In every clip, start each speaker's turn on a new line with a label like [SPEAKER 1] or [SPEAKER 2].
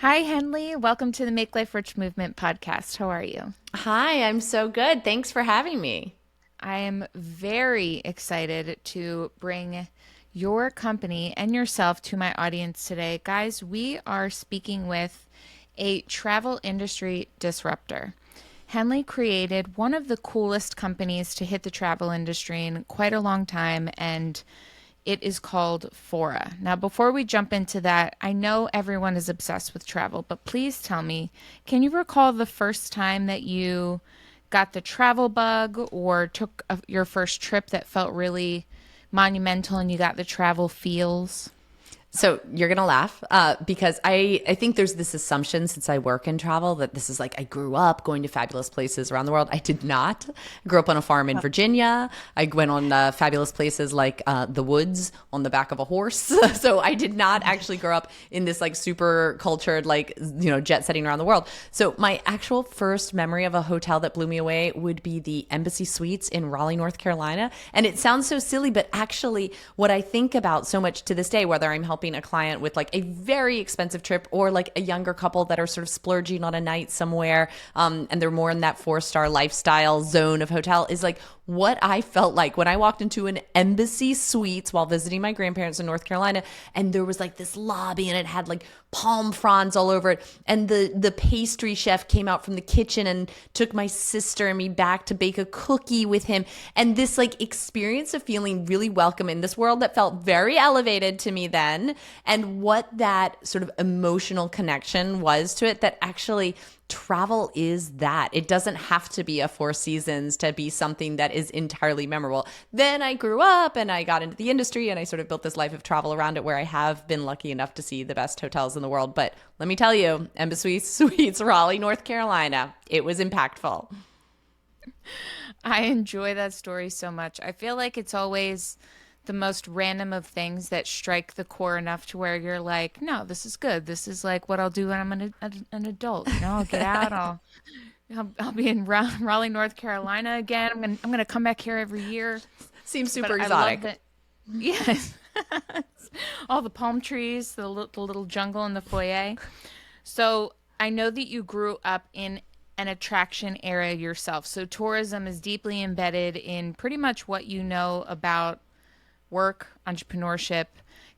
[SPEAKER 1] Hi, Henley. Welcome to the Make Life Rich Movement podcast. How are you?
[SPEAKER 2] Hi, I'm so good. Thanks for having me.
[SPEAKER 1] I am very excited to bring your company and yourself to my audience today. Guys, we are speaking with a travel industry disruptor. Henley created one of the coolest companies to hit the travel industry in quite a long time, and it is called FORA. Now, before we jump into that, I know everyone is obsessed with travel, but please tell me, can you recall the first time that you got the travel bug or took your first trip that felt really monumental and you got the travel feels?
[SPEAKER 2] So you're gonna laugh because I think there's this assumption since I work in travel that this is like I grew up going to fabulous places around the world. I did not. I grew up on a farm in Virginia. I went on fabulous places like the woods on the back of a horse. So I did not actually grow up in this like super cultured like jet setting around the world. So my actual first memory of a hotel that blew me away would be the Embassy Suites in Raleigh, North Carolina. And it sounds so silly, but actually what I think about so much to this day, whether I'm helping a client with like a very expensive trip or like a younger couple that are sort of splurging on a night somewhere, and they're more in that 4-star lifestyle zone of hotel, is like what I felt like when I walked into an Embassy Suites while visiting my grandparents in North Carolina, and there was like this lobby and it had like palm fronds all over it, and the pastry chef came out from the kitchen and took my sister and me back to bake a cookie with him, and this like experience of feeling really welcome in this world that felt very elevated to me then, and what that sort of emotional connection was to it, that actually travel is that. It doesn't have to be a Four Seasons to be something that is entirely memorable. Then I grew up and I got into the industry and I sort of built this life of travel around it where I have been lucky enough to see the best hotels in the world. But let me tell you, Embassy Suites, Raleigh, North Carolina, it was impactful.
[SPEAKER 1] I enjoy that story so much. I feel like it's always the most random of things that strike the core enough to where you're like, no, this is good. This is like what I'll do when I'm an adult. I'll get out. I'll be in Raleigh, North Carolina again. I'm gonna come back here every year.
[SPEAKER 2] Seems
[SPEAKER 1] But
[SPEAKER 2] super
[SPEAKER 1] I love
[SPEAKER 2] exotic.
[SPEAKER 1] that. Yes, all the palm trees, the little jungle in the foyer. So I know that you grew up in an attraction area yourself. So tourism is deeply embedded in pretty much what you know about work, entrepreneurship.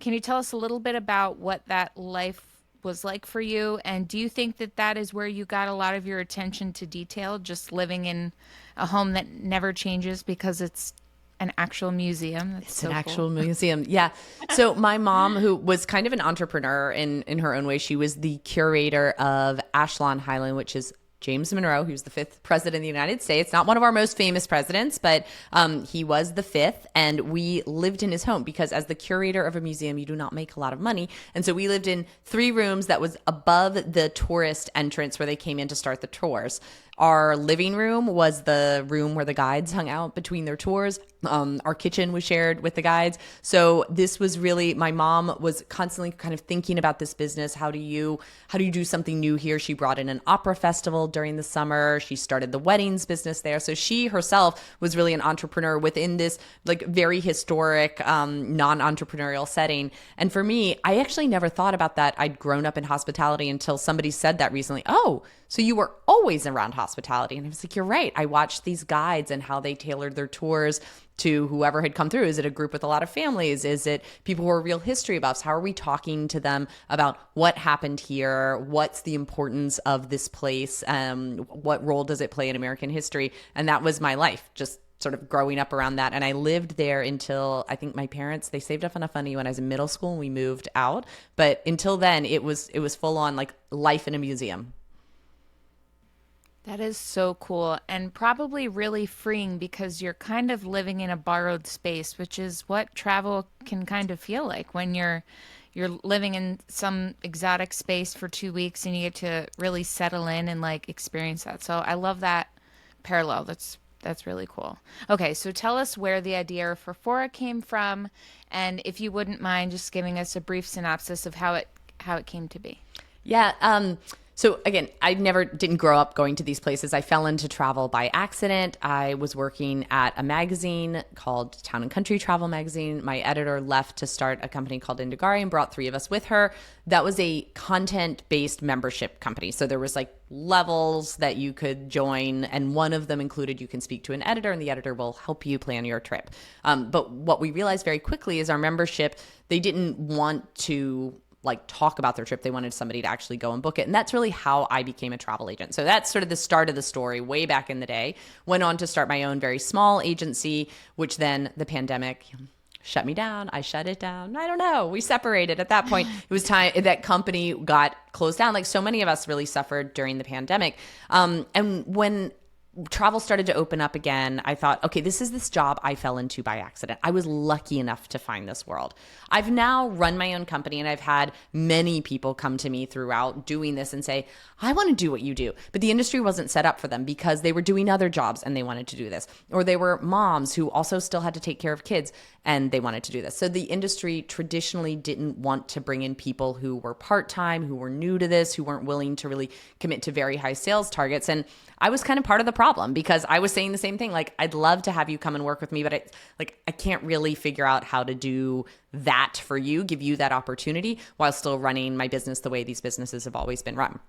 [SPEAKER 1] Can you tell us a little bit about what that life was like for you? And do you think that that is where you got a lot of your attention to detail, just living in a home that never changes because it's an actual museum? That's
[SPEAKER 2] It's an
[SPEAKER 1] so cool.
[SPEAKER 2] actual museum. Yeah. So my mom, who was kind of an entrepreneur in her own way, she was the curator of Ashlon Highland, which is James Monroe, who's the fifth president of the United States. Not one of our most famous presidents, but he was the fifth. And we lived in his home because as the curator of a museum, you do not make a lot of money. And so we lived in 3 rooms that was above the tourist entrance where they came in to start the tours. Our living room was the room where the guides hung out between their tours. Our kitchen was shared with the guides. So this was really, my mom was constantly kind of thinking about this business. How do you do something new here? She brought in an opera festival during the summer. She started the weddings business there. So she herself was really an entrepreneur within this like very historic, non-entrepreneurial setting. And for me, I actually never thought about that. I'd grown up in hospitality until somebody said that recently. Oh, so you were always around hospitality. And I was like, you're right. I watched these guides and how they tailored their tours to whoever had come through. Is it a group with a lot of families? Is it people who are real history buffs? How are we talking to them about what happened here? What's the importance of this place? What role does it play in American history? And that was my life, just sort of growing up around that. And I lived there until I think my parents, they saved up enough money when I was in middle school and we moved out. But until then, it was full on like life in a museum.
[SPEAKER 1] That is so cool and probably really freeing because you're kind of living in a borrowed space, which is what travel can kind of feel like when you're living in some exotic space for 2 weeks and you get to really settle in and like experience that. So I love that parallel. That's really cool. Okay, so tell us where the idea for Fora came from, and if you wouldn't mind just giving us a brief synopsis of how it came to be.
[SPEAKER 2] Yeah. So again, I never didn't grow up going to these places. I fell into travel by accident. I was working at a magazine called Town and Country Travel Magazine. My editor left to start a company called Indigari and brought three of us with her. That was a content-based membership company. So there was like levels that you could join, and one of them included you can speak to an editor, and the editor will help you plan your trip. But what we realized very quickly is our membership, they didn't want to like talk about their trip. They wanted somebody to actually go and book it. And that's really how I became a travel agent. So that's sort of the start of the story way back in the day. Went on to start my own very small agency, which then the pandemic shut me down. I shut it down. I don't know. We separated at that point. It was time that company got closed down. Like so many of us really suffered during the pandemic. And when travel started to open up again, I thought, okay, this job I fell into by accident. I was lucky enough to find this world. I've now run my own company, and I've had many people come to me throughout doing this and say, I want to do what you do. But the industry wasn't set up for them because they were doing other jobs and they wanted to do this. Or they were moms who also still had to take care of kids and they wanted to do this. So the industry traditionally didn't want to bring in people who were part-time, who were new to this, who weren't willing to really commit to very high sales targets. And I was kind of part of the problem because I was saying the same thing. Like, I'd love to have you come and work with me, but I can't really figure out how to do that for you, give you that opportunity while still running my business the way these businesses have always been run.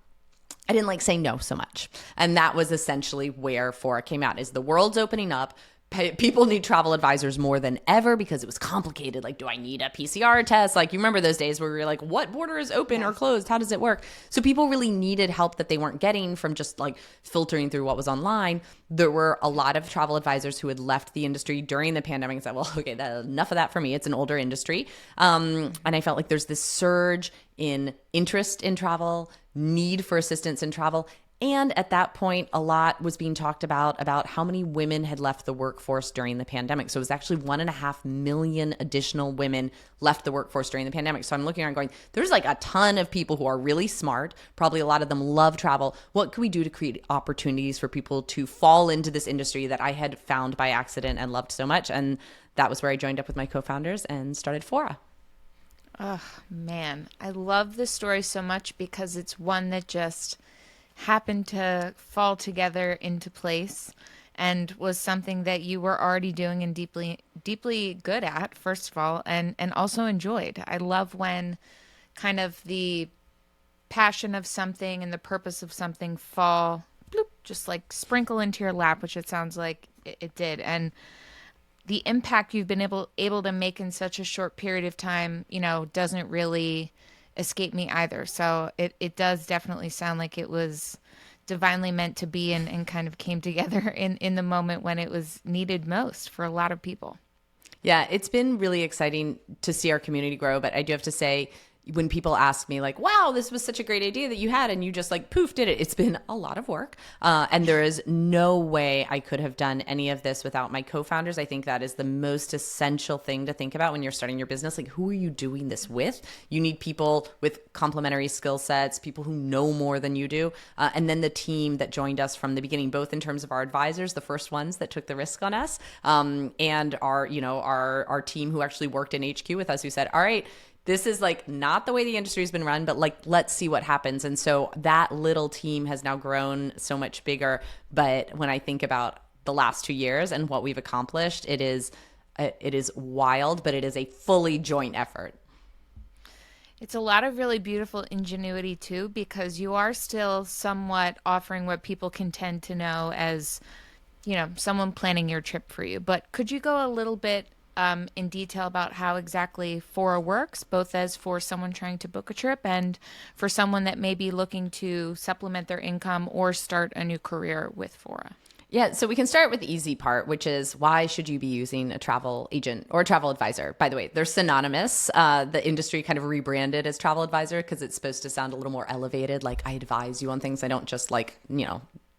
[SPEAKER 2] I didn't like saying no so much. And that was essentially where FORA came out, is the world's opening up. People need travel advisors more than ever because it was complicated. Like, do I need a PCR test? Like, you remember those days where we were like, what border is open or closed? How does it work? So people really needed help that they weren't getting from just like filtering through what was online. There were a lot of travel advisors who had left the industry during the pandemic and said, well, okay, enough of that for me. It's an older industry. And I felt like there's this surge in interest in travel, need for assistance in travel. And at that point, a lot was being talked about how many women had left the workforce during the pandemic. So it was actually 1.5 million additional women left the workforce during the pandemic. So I'm looking around going, there's like a ton of people who are really smart. Probably a lot of them love travel. What can we do to create opportunities for people to fall into this industry that I had found by accident and loved so much? And that was where I joined up with my co-founders and started FORA.
[SPEAKER 1] Oh, man. I love this story so much because it's one that just happened to fall together into place and was something that you were already doing and deeply good at, first of all, and also enjoyed. I love when kind of the passion of something and the purpose of something fall, bloop, just like sprinkle into your lap, which it sounds like it did. And the impact you've been able to make in such a short period of time, doesn't really escape me either. So it does definitely sound like it was divinely meant to be and kind of came together in the moment when it was needed most for a lot of people.
[SPEAKER 2] Yeah, it's been really exciting to see our community grow. But I do have to say, when people ask me like, wow, this was such a great idea that you had and you just like poof did it. It's been a lot of work. And there is no way I could have done any of this without my co-founders. I think that is the most essential thing to think about when you're starting your business. Like, who are you doing this with? You need people with complementary skill sets, people who know more than you do. And then the team that joined us from the beginning, both in terms of our advisors, the first ones that took the risk on us, and our team who actually worked in HQ with us, who said, all right, this is like not the way the industry has been run, but like, let's see what happens. And so that little team has now grown so much bigger. But when I think about the last 2 years and what we've accomplished, it is wild, but it is a fully joint effort.
[SPEAKER 1] It's a lot of really beautiful ingenuity too, because you are still somewhat offering what people can tend to know as, someone planning your trip for you. But could you go a little bit in detail about how exactly FORA works, both as for someone trying to book a trip and for someone that may be looking to supplement their income or start a new career with FORA?
[SPEAKER 2] Yeah, so we can start with the easy part, which is, why should you be using a travel agent or a travel advisor? By the way, they're synonymous. The industry kind of rebranded as travel advisor because it's supposed to sound a little more elevated, like I advise you on things. I don't just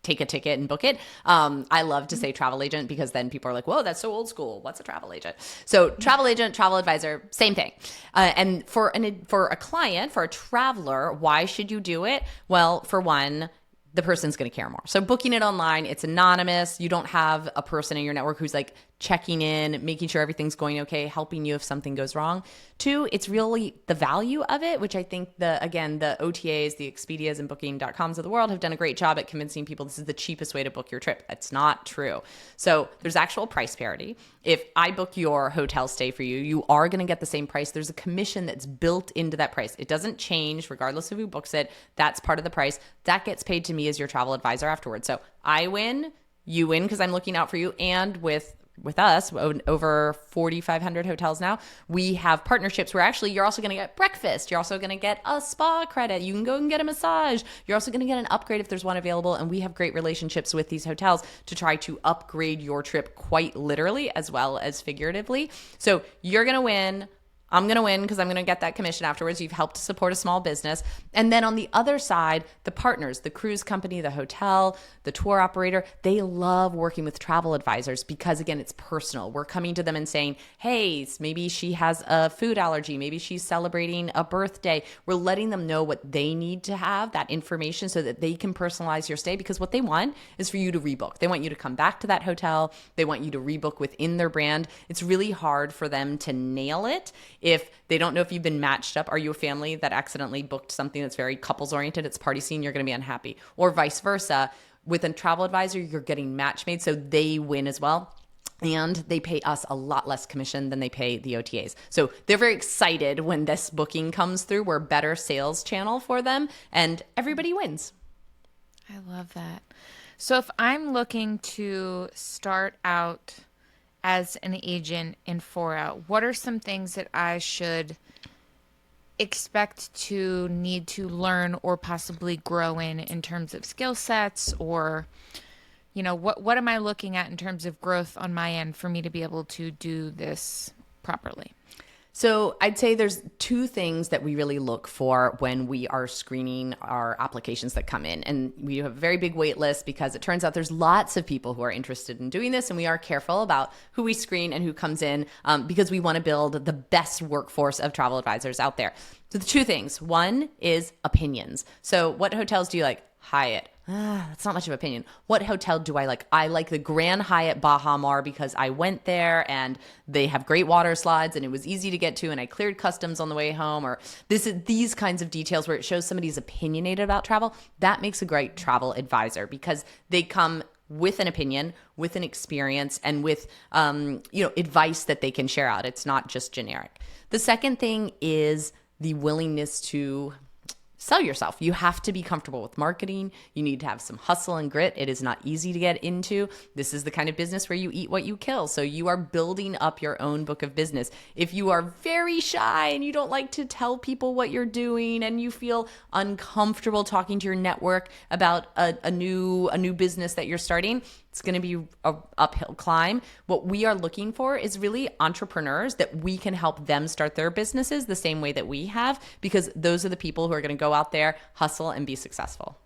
[SPEAKER 2] take a ticket and book it. I love to say travel agent because then people are like, whoa, that's so old school. What's a travel agent? So travel agent, travel advisor, same thing. And for a client, for a traveler, why should you do it? Well, for one, the person's going to care more. So booking it online, it's anonymous. You don't have a person in your network who's like checking in, making sure everything's going okay, helping you if something goes wrong. Two, it's really the value of it, which I think the OTAs, the Expedias and Booking.coms of the world have done a great job at convincing people this is the cheapest way to book your trip. That's not true. So there's actual price parity. If I book your hotel stay for you, you are going to get the same price. There's a commission that's built into that price. It doesn't change regardless of who books it. That's part of the price. That gets paid to me as your travel advisor afterwards. So I win, you win because I'm looking out for you. And with us, over 4,500 hotels now, we have partnerships where actually you're also going to get breakfast. You're also going to get a spa credit. You can go and get a massage. You're also going to get an upgrade if there's one available. And we have great relationships with these hotels to try to upgrade your trip quite literally as well as figuratively. So you're going to win. I'm going to win because I'm going to get that commission afterwards. You've helped to support a small business. And then on the other side, the partners, the cruise company, the hotel, the tour operator, they love working with travel advisors because, again, it's personal. We're coming to them and saying, hey, maybe she has a food allergy. Maybe she's celebrating a birthday. We're letting them know what they need to have, that information, so that they can personalize your stay, because what they want is for you to rebook. They want you to come back to that hotel. They want you to rebook within their brand. It's really hard for them to nail it if they don't know if you've been matched up. Are you a family that accidentally booked something that's very couples oriented? It's party scene, you're going to be unhappy. Or vice versa. With a travel advisor, you're getting match made, so they win as well. And they pay us a lot less commission than they pay the OTAs. So they're very excited when this booking comes through. We're a better sales channel for them, and everybody wins.
[SPEAKER 1] I love that. So if I'm looking to start out as an agent in FORA, what are some things that I should expect to need to learn or possibly grow in terms of skill sets, or what am I looking at in terms of growth on my end for me to be able to do this properly?
[SPEAKER 2] So I'd say there's two things that we really look for when we are screening our applications that come in. And we have a very big wait list because it turns out there's lots of people who are interested in doing this. And we are careful about who we screen and who comes in because we want to build the best workforce of travel advisors out there. So the two things. One is opinions. So what hotels do you like? Hyatt. That's not much of an opinion. What hotel do I like? I like the Grand Hyatt Baja Mar because I went there and they have great water slides and it was easy to get to and I cleared customs on the way home. Or these kinds of details where it shows somebody's opinionated about travel. That makes a great travel advisor because they come with an opinion, with an experience, and with advice that they can share out. It's not just generic. The second thing is the willingness to sell yourself. You have to be comfortable with marketing. You need to have some hustle and grit. It is not easy to get into. This is the kind of business where you eat what you kill. So you are building up your own book of business. If you are very shy and you don't like to tell people what you're doing and you feel uncomfortable talking to your network about a new business that you're starting, it's going to be an uphill climb. What we are looking for is really entrepreneurs that we can help them start their businesses the same way that we have, because those are the people who are going to go out there, hustle, and be successful.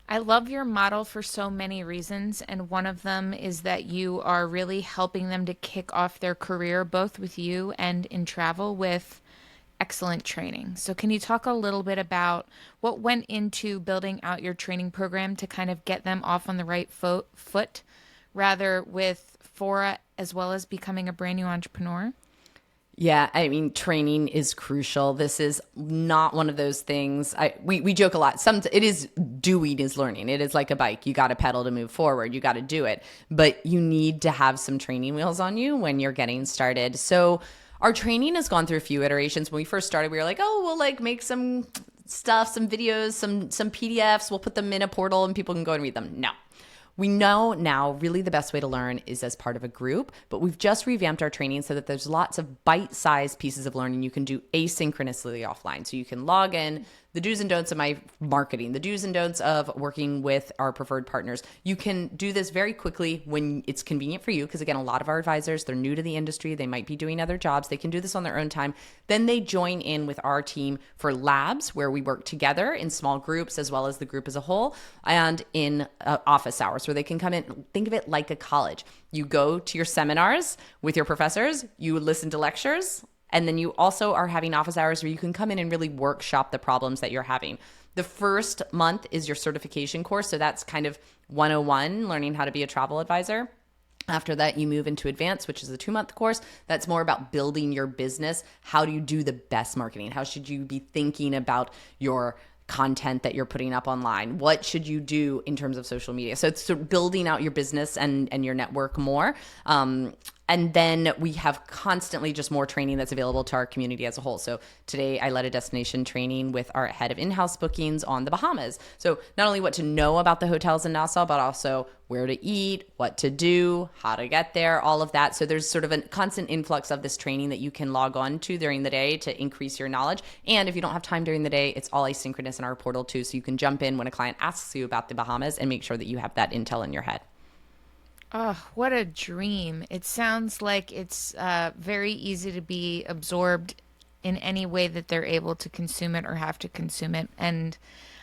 [SPEAKER 1] I love your model for so many reasons, and one of them is that you are really helping them to kick off their career, both with you and in travel, with excellent training. So can you talk a little bit about what went into building out your training program to kind of get them off on the right foot, rather with FORA as well as becoming a brand new entrepreneur?
[SPEAKER 2] Yeah, I mean, training is crucial. This is not one of those things. We joke a lot. It is doing is learning. It is like a bike. You got to pedal to move forward. You got to do it. But you need to have some training wheels on you when you're getting started. So our training has gone through a few iterations. When we first started, we were like, oh, we'll make some stuff, some videos, some PDFs. We'll put them in a portal and people can go and read them. No. We know now really the best way to learn is as part of a group, but we've just revamped our training so that there's lots of bite-sized pieces of learning you can do asynchronously offline. So you can log in, the do's and don'ts of my marketing, the do's and don'ts of working with our preferred partners. You can do this very quickly when it's convenient for you, because again, a lot of our advisors, they're new to the industry. They might be doing other jobs. They can do this on their own time. Then they join in with our team for labs where we work together in small groups as well as the group as a whole, and in office hours where they can come in. Think of it like a college. You go to your seminars with your professors, you listen to lectures, and then you also are having office hours where you can come in and really workshop the problems that you're having. The first month is your certification course. So that's kind of 101, learning how to be a travel advisor. After that, you move into advanced, which is a 2-month course. That's more about building your business. How do you do the best marketing? How should you be thinking about your content that you're putting up online? What should you do in terms of social media? So it's sort of building out your business and your network more. And then we have constantly just more training that's available to our community as a whole. So today I led a destination training with our head of in-house bookings on the Bahamas. So not only what to know about the hotels in Nassau, but also where to eat, what to do, how to get there, all of that. So there's sort of a constant influx of this training that you can log on to during the day to increase your knowledge. And if you don't have time during the day, it's all asynchronous in our portal too. So you can jump in when a client asks you about the Bahamas and make sure that you have that intel in your head.
[SPEAKER 1] Oh, what a dream. It sounds like it's very easy to be absorbed in any way that they're able to consume it or have to consume it. And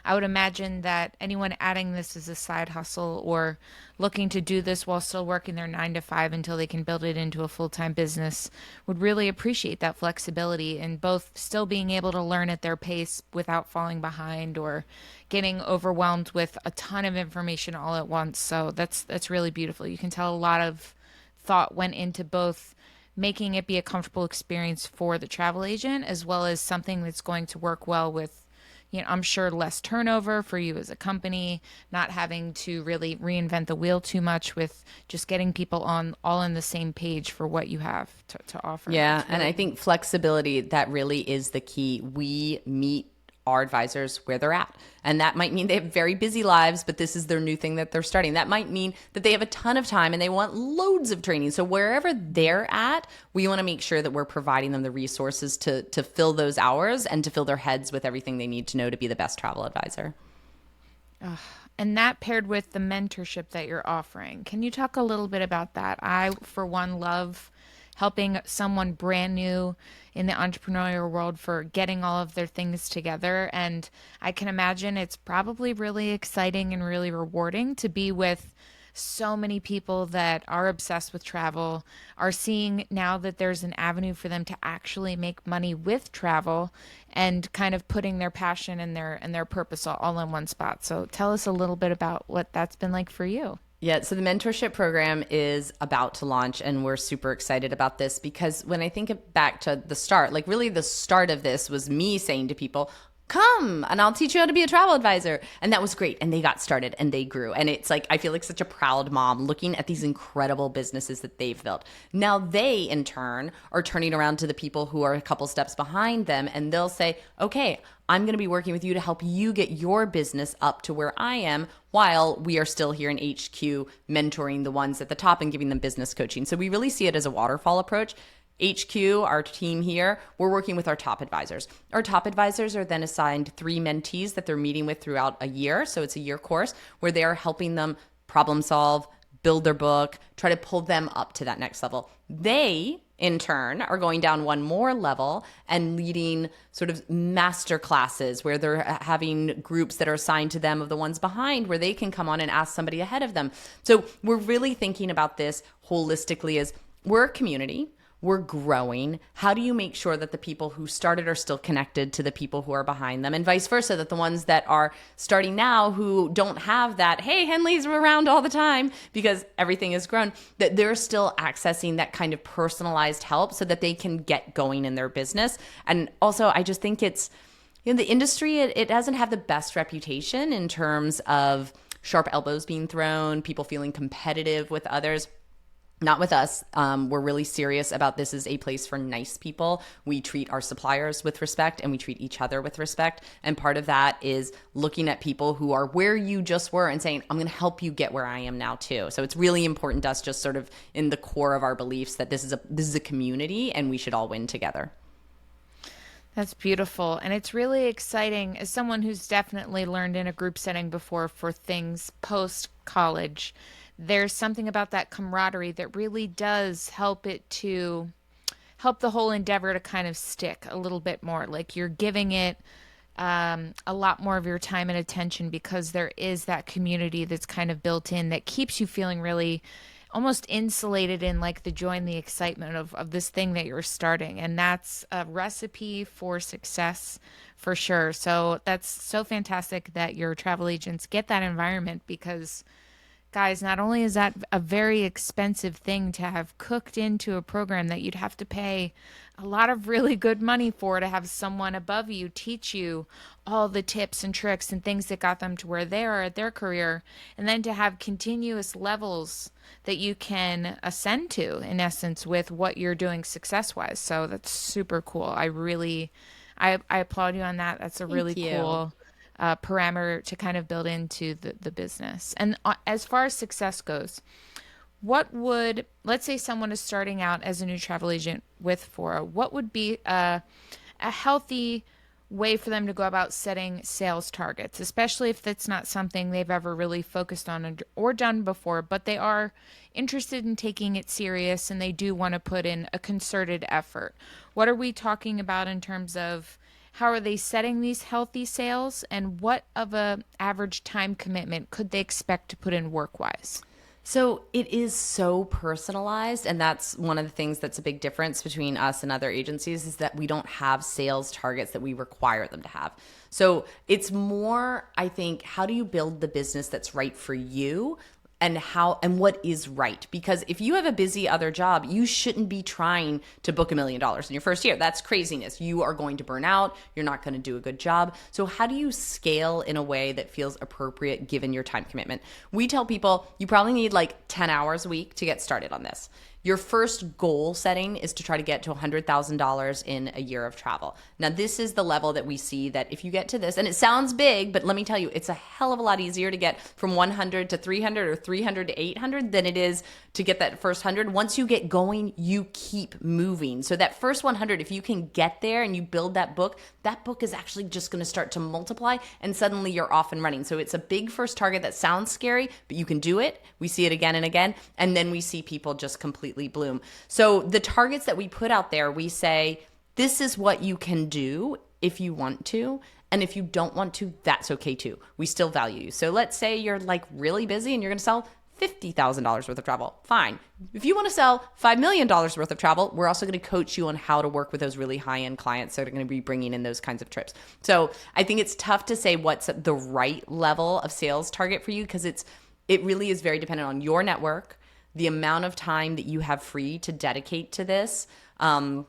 [SPEAKER 1] I would imagine that anyone adding this as a side hustle or looking to do this while still working their 9 to 5 until they can build it into a full-time business would really appreciate that flexibility in both still being able to learn at their pace without falling behind or getting overwhelmed with a ton of information all at once. So that's really beautiful. You can tell a lot of thought went into both making it be a comfortable experience for the travel agent as well as something that's going to work well with, I'm sure less turnover for you as a company, not having to really reinvent the wheel too much with just getting people on all on the same page for what you have to offer.
[SPEAKER 2] Yeah.
[SPEAKER 1] It's
[SPEAKER 2] And
[SPEAKER 1] really
[SPEAKER 2] I think flexibility, that really is the key. We meet our advisors where they're at. And that might mean they have very busy lives, but this is their new thing that they're starting. That might mean that they have a ton of time and they want loads of training. So wherever they're at, we want to make sure that we're providing them the resources to fill those hours and to fill their heads with everything they need to know to be the best travel advisor.
[SPEAKER 1] And that paired with the mentorship that you're offering. Can you talk a little bit about that? I, for one, love helping someone brand new in the entrepreneurial world for getting all of their things together. And I can imagine it's probably really exciting and really rewarding to be with so many people that are obsessed with travel, are seeing now that there's an avenue for them to actually make money with travel and kind of putting their passion and their purpose all in one spot. So tell us a little bit about what that's been like for you.
[SPEAKER 2] Yeah, so the mentorship program is about to launch, and we're super excited about this because when I think back to the start, like really the start of this was me saying to people, come and I'll teach you how to be a travel advisor. And that was great. And they got started and they grew. And it's like, I feel like such a proud mom looking at these incredible businesses that they've built. Now they in turn are turning around to the people who are a couple steps behind them and they'll say, okay, I'm going to be working with you to help you get your business up to where I am while we are still here in HQ mentoring the ones at the top and giving them business coaching. So we really see it as a waterfall approach. HQ, our team here, we're working with our top advisors. Our top advisors are then assigned 3 mentees that they're meeting with throughout a year. So it's a year course where they are helping them problem solve, build their book, try to pull them up to that next level. They, in turn, are going down one more level and leading sort of master classes where they're having groups that are assigned to them of the ones behind where they can come on and ask somebody ahead of them. So we're really thinking about this holistically as we're a community. We're growing. How do you make sure that the people who started are still connected to the people who are behind them and vice versa, that the ones that are starting now who don't have that, hey, Henley's around all the time because everything has grown, that they're still accessing that kind of personalized help so that they can get going in their business. And also, I just think it's, the industry, it doesn't have the best reputation in terms of sharp elbows being thrown, people feeling competitive with others. Not with us. We're really serious about this is a place for nice people. We treat our suppliers with respect and we treat each other with respect. And part of that is looking at people who are where you just were and saying, I'm going to help you get where I am now too. So it's really important to us just sort of in the core of our beliefs that this is a community and we should all win together.
[SPEAKER 1] That's beautiful. And it's really exciting as someone who's definitely learned in a group setting before for things post college. There's something about that camaraderie that really does help the whole endeavor to kind of stick a little bit more. Like you're giving it a lot more of your time and attention because there is that community that's kind of built in that keeps you feeling really almost insulated in like the joy and the excitement of this thing that you're starting. And that's a recipe for success for sure. So that's so fantastic that your travel agents get that environment because Guys, not only is that a very expensive thing to have cooked into a program that you'd have to pay a lot of really good money for, to have someone above you teach you all the tips and tricks and things that got them to where they are at their career, and then to have continuous levels that you can ascend to, in essence, with what you're doing success wise. So that's super cool. I applaud you on that. That's a
[SPEAKER 2] Thank
[SPEAKER 1] really
[SPEAKER 2] you.
[SPEAKER 1] cool parameter to kind of build into the business. And as far as success goes, what would, let's say someone is starting out as a new travel agent with Fora, what would be a healthy way for them to go about setting sales targets, especially if that's not something they've ever really focused on or done before, but they are interested in taking it serious and they do want to put in a concerted effort? What are we talking about in terms of how are they setting these healthy sales, and what of a average time commitment could they expect to put in work wise?
[SPEAKER 2] So it is so personalized. And that's one of the things that's a big difference between us and other agencies, is that we don't have sales targets that we require them to have. So it's more, I think, how do you build the business that's right for you? And how and what is right? Because if you have a busy other job, you shouldn't be trying to book $1 million in your first year. That's craziness. You are going to burn out. You're not going to do a good job. So how do you scale in a way that feels appropriate given your time commitment? We tell people you probably need like 10 hours a week to get started on this. Your first goal setting is to try to get to $100,000 in a year of travel. Now, this is the level that we see that if you get to this, and it sounds big, but let me tell you, it's a hell of a lot easier to get from 100 to 300 or 300 to 800 than it is to get that first 100. Once you get going, you keep moving. So that first 100, if you can get there and you build that book is actually just going to start to multiply, and suddenly you're off and running. So it's a big first target that sounds scary, but you can do it. We see it again and again, and then we see people just completely bloom. So the targets that we put out there, we say, this is what you can do if you want to. And if you don't want to, that's okay too. We still value you. So let's say you're like really busy and you're going to sell $50,000 worth of travel. Fine. If you want to sell $5 million worth of travel, we're also going to coach you on how to work with those really high-end clients that are going to be bringing in those kinds of trips. So I think it's tough to say what's the right level of sales target for you, because it really is very dependent on your network, the amount of time that you have free to dedicate to this, and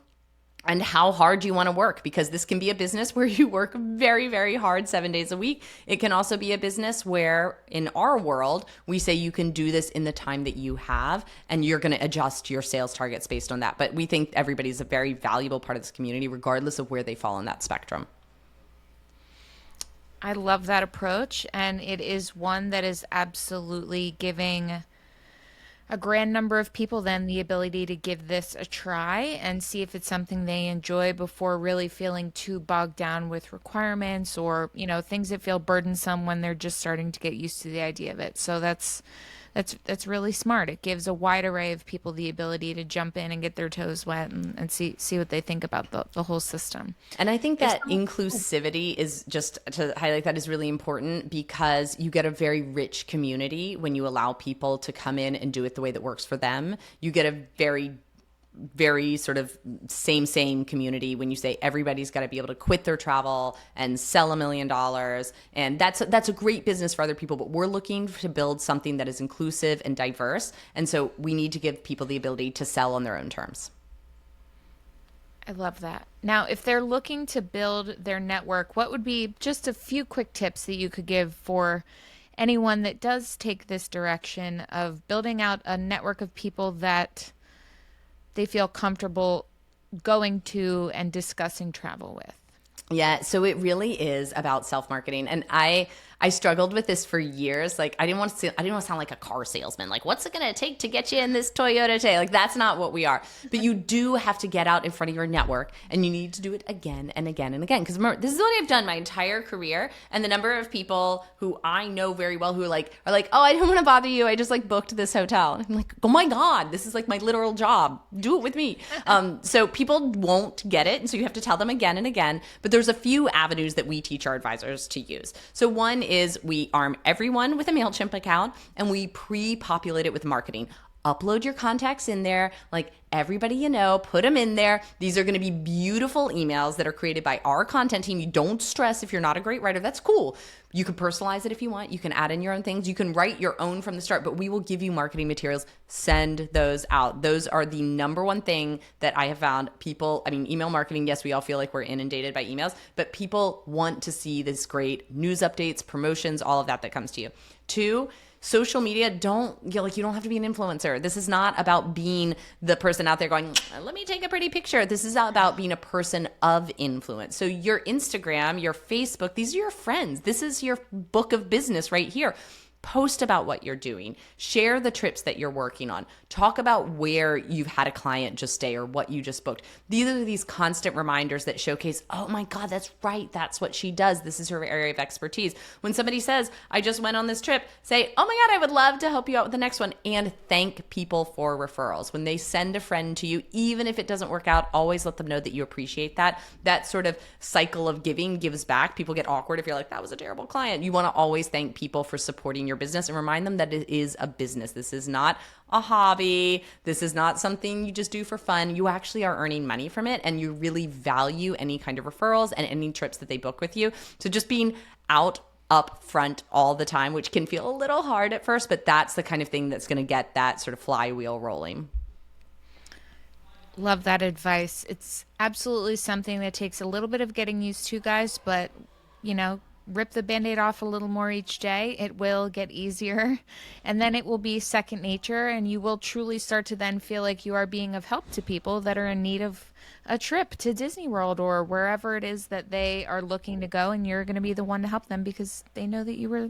[SPEAKER 2] how hard you want to work, because this can be a business where you work very, very hard 7 days a week. It can also be a business where, in our world, we say you can do this in the time that you have, and you're going to adjust your sales targets based on that. But we think everybody's a very valuable part of this community, regardless of where they fall on that spectrum.
[SPEAKER 1] I love that approach, and it is one that is absolutely giving a grand number of people then the ability to give this a try and see if it's something they enjoy before really feeling too bogged down with requirements or, things that feel burdensome when they're just starting to get used to the idea of it. So that's really smart. It gives a wide array of people the ability to jump in and get their toes wet and see what they think about the whole system.
[SPEAKER 2] And I think
[SPEAKER 1] If
[SPEAKER 2] that inclusivity is, just to highlight that, is really important, because you get a very rich community when you allow people to come in and do it the way that works for them. You get a very sort of same community when you say everybody's got to be able to quit their travel and sell $1 million. And that's a great business for other people, but we're looking to build something that is inclusive and diverse. And so we need to give people the ability to sell on their own terms.
[SPEAKER 1] I love that. Now, if they're looking to build their network, what would be just a few quick tips that you could give for anyone that does take this direction of building out a network of people that they feel comfortable going to and discussing travel with?
[SPEAKER 2] Yeah, so it really is about self-marketing. And I struggled with this for years. Like, I didn't want to sound like a car salesman. Like, what's it going to take to get you in this Toyota today? Like, that's not what we are. But you do have to get out in front of your network, and you need to do it again and again and again. Because remember, this is what I've done my entire career. And the number of people who I know very well who are like, oh, I don't want to bother you. I just like booked this hotel. And I'm like, oh my God, this is like my literal job. Do it with me. So people won't get it. And so you have to tell them again and again. But there's a few avenues that we teach our advisors to use. So one is we arm everyone with a MailChimp account, and we pre-populate it with marketing. Upload your contacts in there. Like, everybody you know, put them in there. These are going to be beautiful emails that are created by our content team. You don't stress if you're not a great writer. That's cool. You can personalize it if you want. You can add in your own things. You can write your own from the start, but we will give you marketing materials. Send those out. Those are the number one thing that I have found people, I mean, email marketing, yes, we all feel like we're inundated by emails, but people want to see this great news updates, promotions, all of that comes to you. Two, social media, you don't have to be an influencer. This is not about being the person out there going, let me take a pretty picture. This is about being a person of influence. So your Instagram, your Facebook, these are your friends. This is your book of business right here. Post about what you're doing. Share the trips that you're working on. Talk about where you've had a client just stay or what you just booked. These are these constant reminders that showcase, oh my God, that's right. That's what she does. This is her area of expertise. When somebody says, I just went on this trip, say, oh my God, I would love to help you out with the next one. And thank people for referrals. When they send a friend to you, even if it doesn't work out, always let them know that you appreciate that. That sort of cycle of giving gives back. People get awkward if you're like, that was a terrible client. You want to always thank people for supporting your business and remind them that it is a business. This is not a hobby. This is not something you just do for fun. You actually are earning money from it, and you really value any kind of referrals and any trips that they book with you. So just being out up front all the time, which can feel a little hard at first, but that's the kind of thing that's going to get that sort of flywheel rolling.
[SPEAKER 1] Love that advice. It's absolutely something that takes a little bit of getting used to, guys, but rip the Band-Aid off a little more each day. It will get easier, and then it will be second nature, and you will truly start to then feel like you are being of help to people that are in need of a trip to Disney World or wherever it is that they are looking to go, and you're going to be the one to help them because they know that you were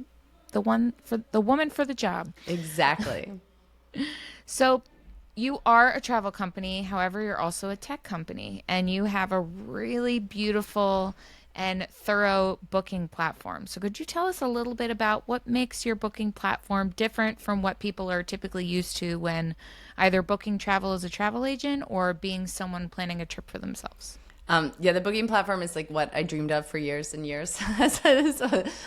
[SPEAKER 1] the woman for the job.
[SPEAKER 2] Exactly.
[SPEAKER 1] So you are a travel company. However, you're also a tech company, and you have a really beautiful and thorough booking platform. So could you tell us a little bit about what makes your booking platform different from what people are typically used to when either booking travel as a travel agent or being someone planning a trip for themselves?
[SPEAKER 2] The booking platform is like what I dreamed of for years and years as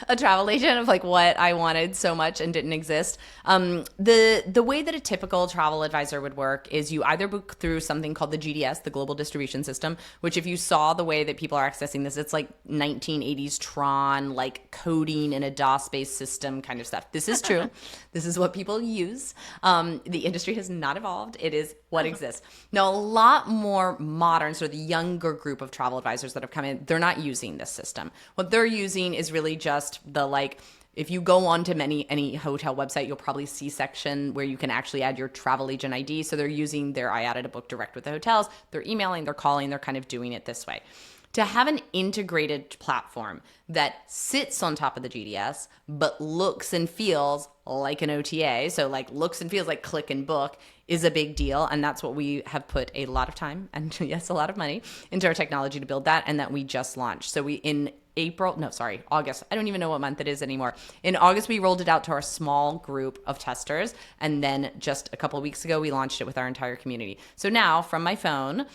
[SPEAKER 2] a travel agent, of like what I wanted so much and didn't exist. The way that a typical travel advisor would work is you either book through something called the GDS, the Global Distribution System, which if you saw the way that people are accessing this, it's like 1980s Tron, like coding in a DOS-based system kind of stuff. This is true. This is what people use. The industry has not evolved. It is what exists. Now, a lot more modern, sort of the younger group of travel advisors that have come in, they're not using this system. What they're using is really just the if you go on to any hotel website, you'll probably see section where you can actually add your travel agent ID. So they're using their I added a book direct with the hotels. They're emailing, they're calling, they're kind of doing it this way. To have an integrated platform that sits on top of the GDS, but looks and feels like an OTA, so like looks and feels like click and book, is a big deal. And that's what we have put a lot of time and yes, a lot of money into our technology to build that, and that we just launched. So August. I don't even know what month it is anymore. In August, we rolled it out to our small group of testers. And then just a couple of weeks ago, we launched it with our entire community. So now from my phone,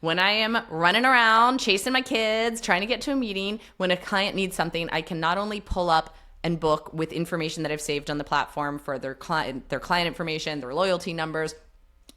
[SPEAKER 2] when I am running around, chasing my kids, trying to get to a meeting, when a client needs something, I can not only pull up and book with information that I've saved on the platform for their client information, their loyalty numbers,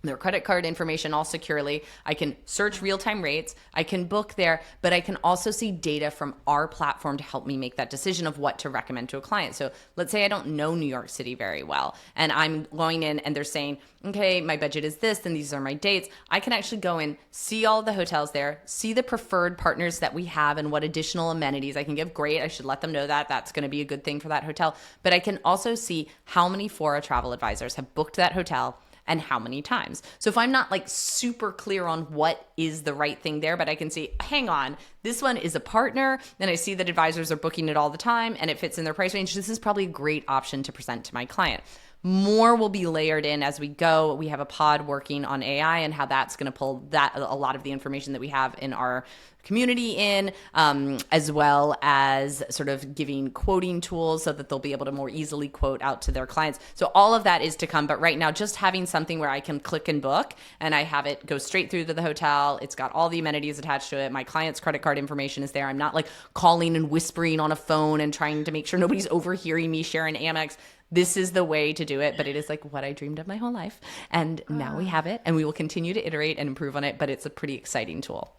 [SPEAKER 2] their credit card information, all securely. I can search real-time rates. I can book there, but I can also see data from our platform to help me make that decision of what to recommend to a client. So let's say I don't know New York City very well, and I'm going in and they're saying, okay, my budget is this, and these are my dates. I can actually go in, see all the hotels there, see the preferred partners that we have and what additional amenities I can give. Great, I should let them know that. That's going to be a good thing for that hotel. But I can also see how many FORA travel advisors have booked that hotel and how many times. So if I'm not like super clear on what is the right thing there, but I can see, hang on, this one is a partner, then I see that advisors are booking it all the time and it fits in their price range, this is probably a great option to present to my client. More will be layered in as we go. We have a pod working on AI and how that's going to pull that a lot of the information that we have in our community in, as well as sort of giving quoting tools so that they'll be able to more easily quote out to their clients. So all of that is to come. But right now, just having something where I can click and book and I have it go straight through to the hotel. It's got all the amenities attached to it. My client's credit card information is there. I'm not like calling and whispering on a phone and trying to make sure nobody's overhearing me share an Amex. this is the way to do it. But it is like what I dreamed of my whole life. And now we have it, and we will continue to iterate and improve on it. But it's a pretty exciting tool.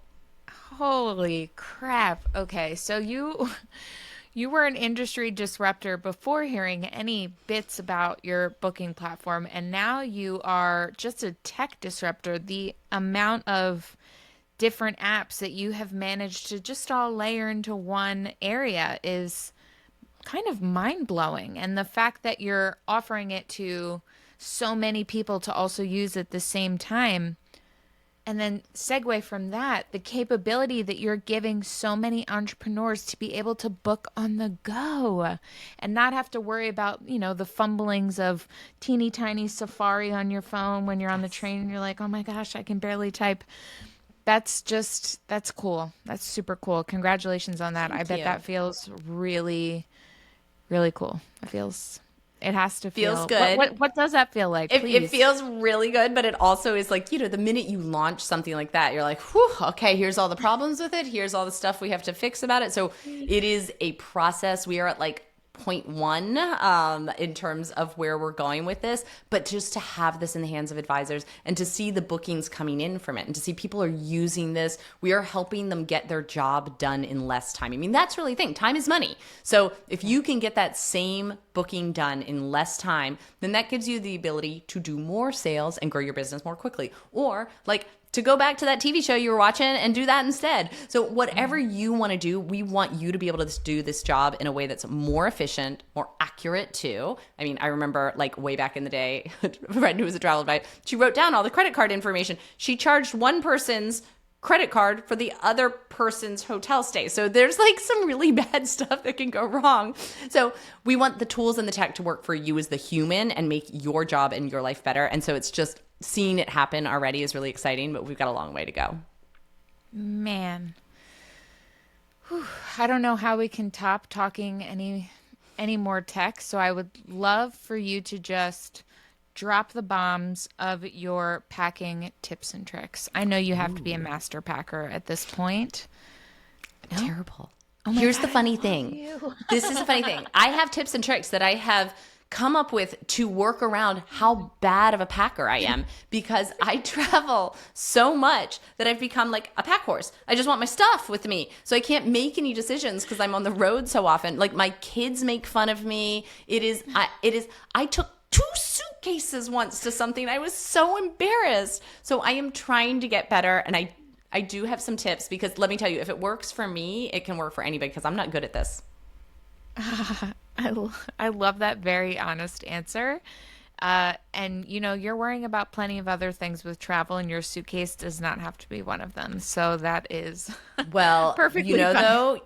[SPEAKER 1] Holy crap. Okay, so you were an industry disruptor before hearing any bits about your booking platform, and now you are just a tech disruptor. The amount of different apps that you have managed to just all layer into one area is kind of mind blowing. And the fact that you're offering it to so many people to also use at the same time. And then segue from that, the capability that you're giving so many entrepreneurs to be able to book on the go and not have to worry about, the fumblings of teeny tiny Safari on your phone when you're on the train and you're like, oh my gosh, I can barely type. That's cool. That's super cool. Congratulations on that. I
[SPEAKER 2] Thank
[SPEAKER 1] bet
[SPEAKER 2] you.
[SPEAKER 1] that feels really, really cool. It has to
[SPEAKER 2] Feels
[SPEAKER 1] feel,
[SPEAKER 2] good.
[SPEAKER 1] what does that feel like?
[SPEAKER 2] It
[SPEAKER 1] Please.
[SPEAKER 2] feels really good, but it also is like, the minute you launch something like that, you're like, whew, okay, here's all the problems with it. Here's all the stuff we have to fix about it. So it is a process. We are at like point one in terms of where we're going with this, but just to have this in the hands of advisors and to see the bookings coming in from it and to see people are using this, we are helping them get their job done in less time. I mean, that's really the thing. Time is money. So if you can get that same booking done in less time, then that gives you the ability to do more sales and grow your business more quickly. Or like to go back to that TV show you were watching and do that instead. So whatever you want to do, we want you to be able to do this job in a way that's more efficient, more accurate too. I mean, I remember like way back in the day, a friend who was a travel advisor, she wrote down all the credit card information. She charged one person's credit card for the other person's hotel stay. So there's like some really bad stuff that can go wrong. So we want the tools and the tech to work for you as the human and make your job and your life better. And so it's just seeing it happen already is really exciting, but we've got a long way to go.
[SPEAKER 1] Man. Whew. I don't know how we can top talking any more tech, so I would love for you to just drop the bombs of your packing tips and tricks. I know you have to be a master packer at this point. No?
[SPEAKER 2] Terrible.
[SPEAKER 1] Oh my
[SPEAKER 2] Here's
[SPEAKER 1] God,
[SPEAKER 2] the funny
[SPEAKER 1] I love
[SPEAKER 2] thing.
[SPEAKER 1] you.
[SPEAKER 2] This is a funny thing. I have tips and tricks that I have come up with to work around how bad of a packer I am because I travel so much that I've become like a pack horse. I just want my stuff with me. So I can't make any decisions because I'm on the road so often. Like my kids make fun of me. I took 2 suitcases once to something. I was so embarrassed. So I am trying to get better. And I do have some tips because let me tell you, if it works for me, it can work for anybody because I'm not good at this.
[SPEAKER 1] I love that very honest answer. And you're worrying about plenty of other things with travel, and your suitcase does not have to be one of them. So that is
[SPEAKER 2] Well,
[SPEAKER 1] perfectly fine.
[SPEAKER 2] though,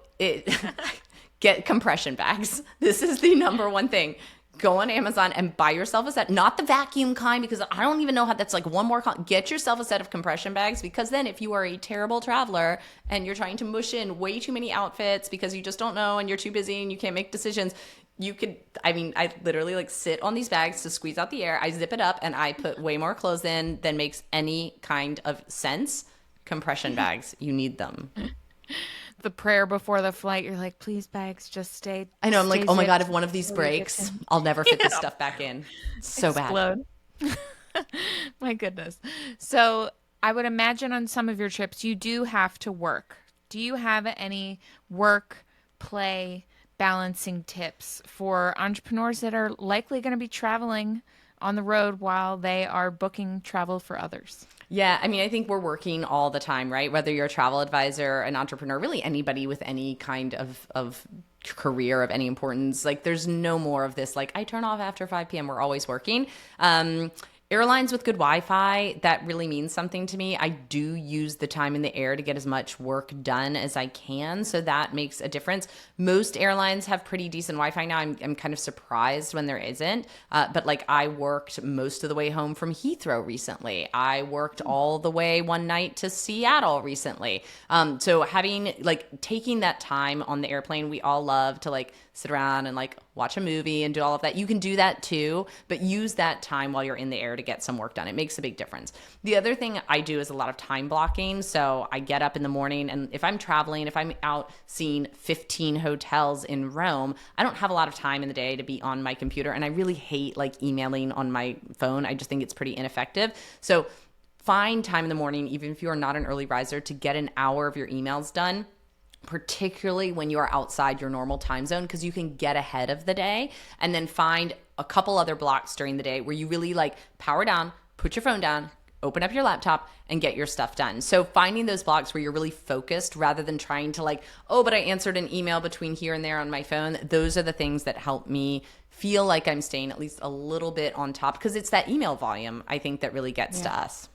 [SPEAKER 2] get compression bags. This is the number one thing. Go on Amazon and buy yourself a set, not the vacuum kind, because I don't even know how that's like one more. Get yourself a set of compression bags, because then if you are a terrible traveler and you're trying to mush in way too many outfits because you just don't know and you're too busy and you can't make decisions, I literally like sit on these bags to squeeze out the air. I zip it up and I put way more clothes in than makes any kind of sense. Compression bags, you need them.
[SPEAKER 1] The prayer before the flight, you're like, please, bags, just stay.
[SPEAKER 2] I know. I'm like,
[SPEAKER 1] stay
[SPEAKER 2] oh my
[SPEAKER 1] zipped
[SPEAKER 2] God, if one of these
[SPEAKER 1] until we get
[SPEAKER 2] breaks,
[SPEAKER 1] to
[SPEAKER 2] I'll never fit this
[SPEAKER 1] Yeah.
[SPEAKER 2] stuff back in. So bad.
[SPEAKER 1] explode. My goodness. So I would imagine on some of your trips, you do have to work. Do you have any work, play, balancing tips for entrepreneurs that are likely going to be traveling on the road while they are booking travel for others?
[SPEAKER 2] Yeah, I mean, I think we're working all the time, right? Whether you're a travel advisor, an entrepreneur, really anybody with any kind of career of any importance, like there's no more of this, like I turn off after 5 p.m. We're always working. Airlines with good Wi-Fi, that really means something to me. I do use the time in the air to get as much work done as I can, so that makes a difference. Most airlines have pretty decent Wi-Fi now. I'm kind of surprised when there isn't, but like I worked most of the way home from Heathrow recently. I worked all the way one night to Seattle recently. So taking that time on the airplane, we all love to like sit around and like watch a movie and do all of that. You can do that too, but use that time while you're in the air to get some work done. It makes a big difference. The other thing I do is a lot of time blocking. So I get up in the morning, and if I'm traveling, if I'm out seeing 15 hotels in Rome, I don't have a lot of time in the day to be on my computer. And I really hate like emailing on my phone. I just think it's pretty ineffective. So find time in the morning, even if you're not an early riser, to get an hour of your emails done, particularly when you are outside your normal time zone, because you can get ahead of the day. And then find a couple other blocks during the day where you really like power down, put your phone down, open up your laptop, and get your stuff done. So finding those blocks where you're really focused rather than trying to like, oh, but I answered an email between here and there on my phone. Those are the things that help me feel like I'm staying at least a little bit on top, because it's that email volume, I think, that really gets to us.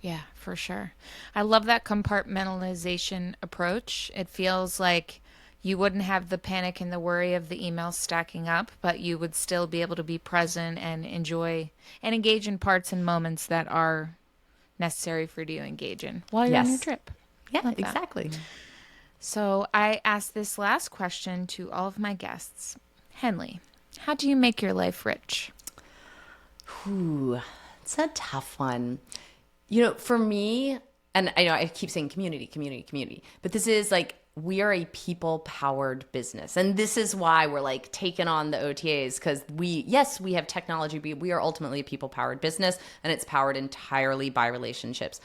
[SPEAKER 1] Yeah, for sure. I love that compartmentalization approach. It feels like you wouldn't have the panic and the worry of the emails stacking up, but you would still be able to be present and enjoy and engage in parts and moments that are necessary for you to engage in while you're on your
[SPEAKER 2] Yes.
[SPEAKER 1] trip.
[SPEAKER 2] Yeah,
[SPEAKER 1] Love that.
[SPEAKER 2] exactly.
[SPEAKER 1] So I asked this last question to all of my guests. Henley, how do you make your life rich?
[SPEAKER 2] Ooh, it's a tough one. For me, and I know I keep saying community, community, community, but this is like, we are a people powered business. And this is why we're like taking on the OTAs, because yes, we have technology, but we are ultimately a people powered business, and it's powered entirely by relationships.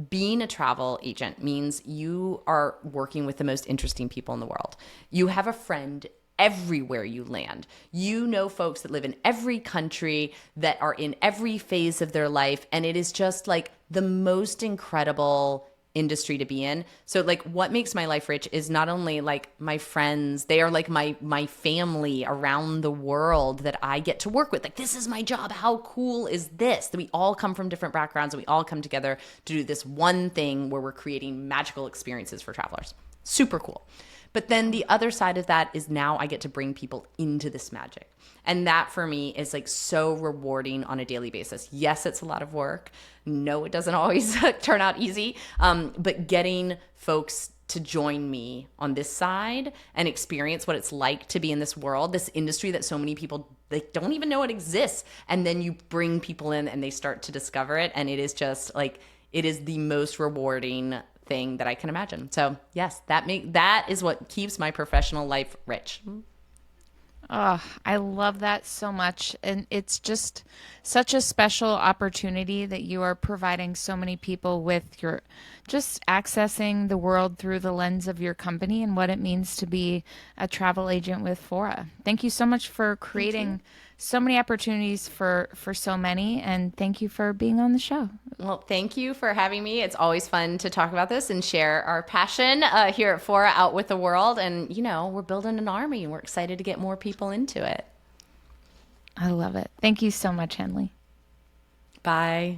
[SPEAKER 2] Being a travel agent means you are working with the most interesting people in the world. You have a friend everywhere you land. You know folks that live in every country, that are in every phase of their life, and it is just like the most incredible industry to be in. So like, what makes my life rich is not only like my friends, they are like my family around the world that I get to work with. Like, this is my job. How cool is this? That we all come from different backgrounds, and we all come together to do this one thing where we're creating magical experiences for travelers. Super cool. But then the other side of that is, now I get to bring people into this magic. And that for me is like so rewarding on a daily basis. Yes, it's a lot of work. No, it doesn't always turn out easy. But getting folks to join me on this side and experience what it's like to be in this world, this industry that so many people, they don't even know it exists. And then you bring people in and they start to discover it. And it is just like, it is the most rewarding thing that I can imagine. So yes, that is what keeps my professional life rich.
[SPEAKER 1] Oh, I love that so much. And it's just such a special opportunity that you are providing so many people with your just accessing the world through the lens of your company and what it means to be a travel agent with Fora. Thank you so much for creating so many opportunities for so many. And thank you for being on the show.
[SPEAKER 2] Well, thank you for having me. It's always fun to talk about this and share our passion here at Fora out with the world. And, we're building an army, and we're excited to get more people into it.
[SPEAKER 1] I love it. Thank you so much, Henley.
[SPEAKER 2] Bye.